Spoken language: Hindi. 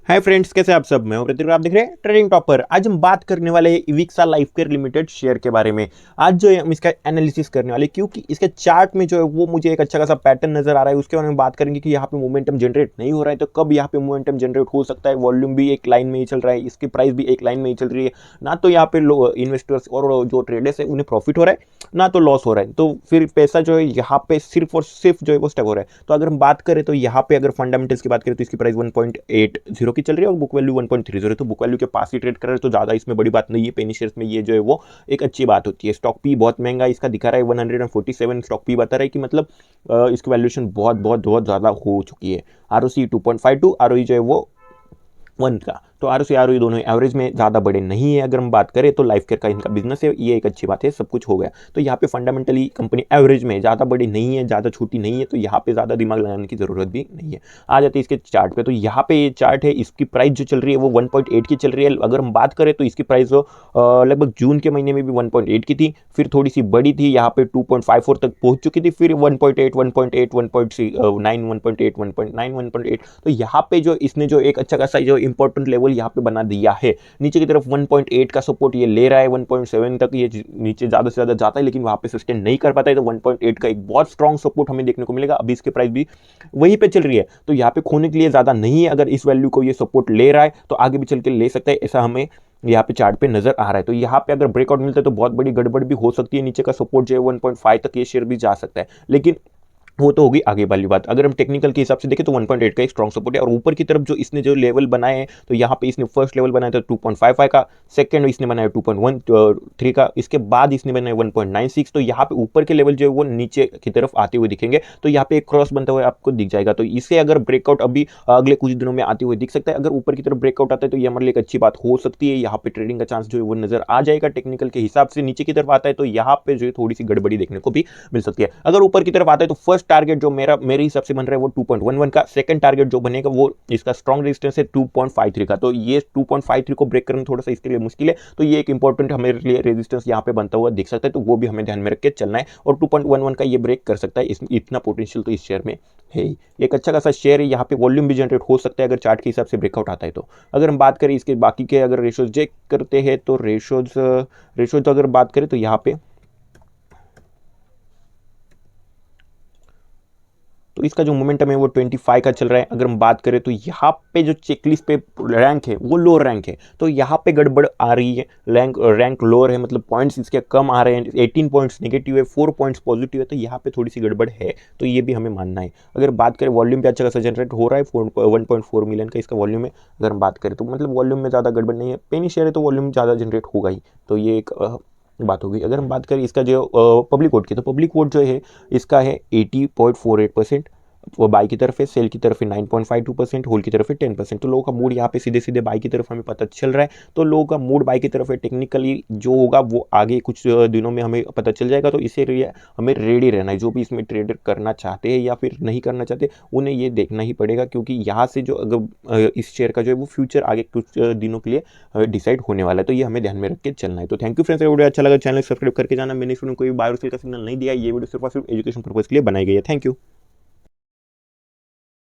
हाय फ्रेंड्स, कैसे आप सब। मैं हूं प्रतीक, आप देख रहे हैं ट्रेडिंग टॉपर। आज हम बात करने वाले हैं इविक्सा लाइफ केयर लिमिटेड शेयर के बारे में। आज जो है हम इसका एनालिसिस करने वाले, क्योंकि इसके चार्ट में जो है वो मुझे एक अच्छा खासा पैटर्न नजर आ रहा है। उसके बारे में बात करेंगे कि यहाँ पे मोमेंटम जनरेट नहीं हो रहा है तो कब यहाँ पे मोमेंटम जनरेट हो सकता है। वॉल्यूम भी एक लाइन में ही चल रहा है, इसकी प्राइस भी एक लाइन में ही चल रही है। ना तो यहाँ पे इन्वेस्टर्स और जो ट्रेडर्स है उन्हें प्रॉफिट हो रहा है, ना तो लॉस हो रहा है। तो फिर पैसा जो है यहाँ पे सिर्फ और सिर्फ जो है वो स्टक हो रहा है। तो अगर हम बात करें तो यहाँ पे अगर फंडामेंटल्स की बात करें तो इसकी प्राइस 1.80 की चल रही है और बुक वैल्यू 1.30 है। तो बुक वैल्यू के पास ही ट्रेड कर रहे हैं तो ज़्यादा इसमें बड़ी बात नहीं है। पेनी शेयर्स में ये जो है वो एक अच्छी बात होती है। स्टॉक पी बहुत महंगा इसका दिखा रहा है, 147 स्टॉक पी बता रहा है कि मतलब इसकी वैल्यूएशन बहुत बहुत बहुत ज़्यादा हो चुकी है। आरओसी 2.52, आरओई जो है वो 1 का। तो आरओसी आरओई दोनों एवरेज में ज़्यादा बड़े नहीं है। अगर हम बात करें तो लाइफ केयर का इनका बिजनेस है, ये एक अच्छी बात है, सब कुछ हो गया। तो यहाँ पे फंडामेंटली कंपनी एवरेज में ज़्यादा बड़ी नहीं है, ज़्यादा छोटी नहीं है, तो यहाँ पे ज़्यादा दिमाग लगाने की ज़रूरत भी नहीं है। आ जाते हैं इसके चार्ट पे। तो यहाँ पे ये चार्ट है, इसकी प्राइस जो चल रही है वो 1.8 की चल रही है। अगर हम बात करें तो इसकी प्राइस लगभग जून के महीने में भी 1.8 की थी, फिर थोड़ी सी बड़ी थी, यहाँ पे 2.54 तक पहुंच चुकी थी, फिर 1.8, 1.8, 1.9, 1.8, 1.9, 1.8। तो यहाँ पे जो इसने जो एक अच्छा खासा जो इंपॉर्टेंट लेवल यहाँ पे बना दिया है। नीचे की तरफ 1.8 का सपोर्ट ये ले रहा है, 1.7 तक ये नीचे ज़्यादा से ज़्यादा जाता है, लेकिन वहाँ पे सस्टेन नहीं कर पाता है। तो 1.8 का एक बहुत स्ट्रॉन्ग सपोर्ट हमें देखने को मिलेगा। अभी इसकी प्राइस भी वहीं पे चल रही है, तो यहाँ पे खोने के लिए ज़्यादा नहीं है। अगर इस वैल्यू को ये सपोर्ट ले रहा है तो आगे भी चल के ले सकता है, ऐसा हमें यहाँ पे चार्ट पे नजर आ रहा है। तो यहाँ पे अगर ब्रेकआउट मिलता है तो बहुत बड़ी गड़बड़ भी हो सकती है। नीचे का सपोर्ट जो है 1.5 तक ये शेयर भी जा सकता है, लेकिन वो तो होगी आगे वाली बात। अगर हम टेक्निकल के हिसाब से देखें तो 1.8 का एक स्ट्रॉन्ग सपोर्ट है। और ऊपर की तरफ जो इसने जो लेवल बनाए हैं, तो यहाँ पे इसने फर्स्ट लेवल बनाया था 2.55 का, सेकंड इसने बनाया 2.13 का, इसके बाद इसने बनाया 1.96। तो यहाँ पे ऊपर के लेवल जो है वो नीचे की तरफ आते हुए दिखेंगे, तो यहाँ पे एक क्रॉस बनता हुआ आपको दिख जाएगा। तो इसे अगर ब्रेकआउट अभी अगले कुछ दिनों में आते हुए दिख सकता है। अगर ऊपर की तरफ ब्रेकआउट आता है तो ये हमारे लिए एक अच्छी बात हो सकती है। यहाँ पे ट्रेडिंग का चांस जो है वो नजर आ जाएगा टेक्निकल के हिसाब से। नीचे की तरफ आता है तो यहाँ पे जो है थोड़ी सी गड़बड़ी देखने को भी मिल सकती है। अगर ऊपर की तरफ आता है तो फर्स्ट टारगेट जो मेरे हिसाब से बन रहा है वो 2.11 का, सेकंड टारगेट जो बनेगा वो इसका स्ट्रॉन्ग रेजिस्टेंस है 2.53 का। तो ये 2.53 को ब्रेक करना थोड़ा सा इसके लिए मुश्किल है, तो ये एक इंपॉर्टेंट हमारे लिए रेजिस्टेंस यहाँ पे बनता हुआ दिख सकता है। तो वो भी हमें ध्यान में रख के चलना है। और 2.11 का ये ब्रेक कर सकता है, इतना पोटेंशियल तो इस शेयर में है। एक अच्छा खासा शेयर है, यहाँ पे वॉल्यूम भी जनरेट हो सकता है अगर चार्ट के हिसाब से ब्रेकआउट आता है तो। अगर हम बात करें इसके बाकी के अगर रेशोज चेक करते हैं तो रेशोज अगर बात करें तो यहाँ पे तो इसका जो मोमेंटम है वो 25 का चल रहा है। अगर हम बात करें तो यहाँ पे जो चेकलिस्ट पे रैंक है वो लोअर रैंक है, तो यहाँ पे गड़बड़ आ रही है। रैंक लोअर है, मतलब पॉइंट्स इसके कम आ रहे हैं। 18 पॉइंट्स नेगेटिव है, 4 पॉइंट्स पॉजिटिव है, तो यहाँ पे थोड़ी सी गड़बड़ है, तो ये भी हमें मानना है। अगर बात करें वॉल्यूम पे अच्छा खासा जनरेट हो रहा है, 1.4 मिलियन का इसका वॉल्यूम है। अगर हम बात करें तो मतलब वॉल्यूम में ज़्यादा गड़बड़ नहीं है। पेनी शेयर है तो वॉल्यूम ज़्यादा जनरेट होगा ही, तो ये एक बात होगी। अगर हम बात करें इसका जो पब्लिक वोट की, तो पब्लिक वोट जो है इसका है 80.48%। वो बाई की तरफ है, सेल की तरफ है 9.52%, होल की तरफ है 10%। तो लोगों का मूड यहाँ पे सीधे सीधे बाई की तरफ हमें पता चल रहा है। तो लोगों का मूड बाई की तरफ है। टेक्निकली जो होगा वो आगे कुछ दिनों में हमें पता चल जाएगा। तो इसे हमें रेडी रहना है। जो भी इसमें ट्रेडर करना चाहते हैं या फिर नहीं करना चाहते, उन्हें ये देखना ही पड़ेगा, क्योंकि यहाँ से जो अगर इस शेयर का जो है वो फ्यूचर आगे कुछ दिनों के लिए डिसाइड होने वाला है। तो ये हमें ध्यान में रख के चलना है। तो थैंक यू फ्रेंड्स, वीडियो अच्छा लगा चैनल सब्सक्राइब करके जाना। मैंने इसमें कोई बाय और सेल का सिग्नल नहीं दिया, ये वीडियो सिर्फ एजुकेशन पर्पज के लिए बनाई गई है। Thank you.